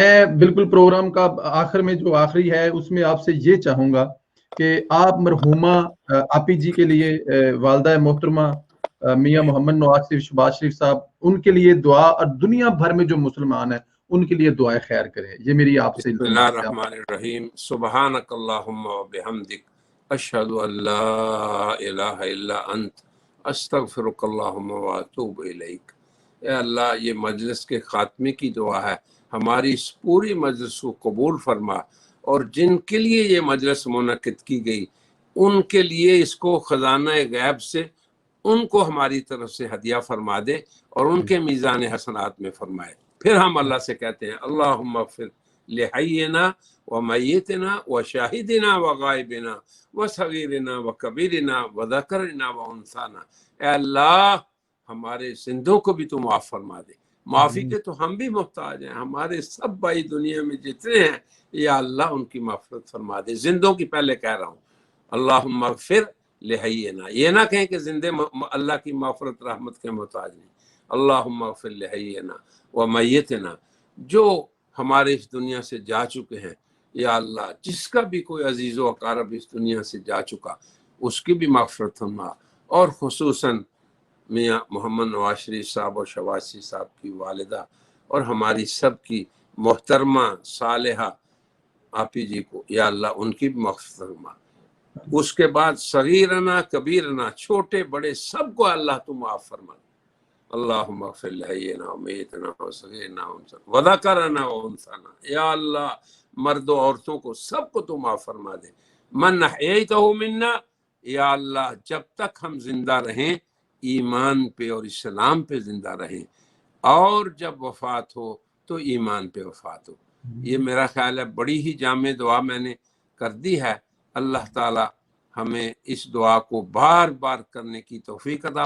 میں بالکل پروگرام کا آخر میں جو آخری ہے اس میں آپ سے یہ چاہوں گا کہ آپ مرحومہ آپی جی کے لیے والدہ محترمہ میاں محمد نواز شریف شہباز شریف صاحب ان کے لیے دعا اور دنیا بھر میں جو مسلمان ہیں ان کے لیے دعائے خیر کریں. یہ میری آپ سے بسم اللہ الرحمن الرحیم. سبحانک اللہم و بحمدک اشہد ان لا الہ الا انت استغفرک اللہم و اتوب الیک. اے اللہ، یہ مجلس کے خاتمے کی دعا ہے، ہماری اس پوری مجلس کو قبول فرما، اور جن کے لیے یہ مجلس منعقد کی گئی ان کے لیے اس کو خزانہ غیب سے ان کو ہماری طرف سے ہدیہ فرما دے اور ان کے میزان حسنات میں فرمائے. پھر ہم اللہ سے کہتے ہیں اللہم اغفر لحینا و میتنا و شاہدنا و غائبنا و صغیرنا و کبیرنا و ذکرنا و انثانا. اے اللہ، ہمارے زندوں کو بھی تو معاف فرما دے. معافی کے تو ہم بھی محتاج ہیں، ہمارے سب بھائی دنیا میں جتنے ہیں یا اللہ ان کی مغفرت فرما دے. زندوں کی پہلے کہہ رہا ہوں اللہم اغفر لحینا، یہ نہ کہیں کہ زندے اللہ کی مغفرت رحمت کے محتاج نہیں. اللہم اغفر لحینا و میتنا، جو ہمارے اس دنیا سے جا چکے ہیں یا اللہ، جس کا بھی کوئی عزیز و اقارب اس دنیا سے جا چکا اس کی بھی مغفرت فرما، اور خصوصاً میاں محمد نواز شریف صاحب اور شہباز شریف صاحب کی والدہ اور ہماری سب کی محترمہ صالحہ آپی جی کو یا اللہ ان کی بھی مغفرت فرما. اس کے بعد صغیرنا کبیرنا، چھوٹے بڑے سب کو اللہ تو معاف فرما. اللہم اغفر لحینا و میتنا و صغیرنا و ذکرنا و انثانا. یا اللہ، مرد و عورتوں کو سب کو تو معاف فرما دے. من احییتہ منا، یا اللہ جب تک ہم زندہ رہیں ایمان پہ اور اسلام پہ زندہ رہیں، اور جب وفات ہو تو ایمان پہ وفات ہو. یہ میرا خیال ہے بڑی ہی جامع دعا میں نے کر دی ہے. اللہ تعالی ہمیں اس دعا کو بار بار کرنے کی توفیق عطا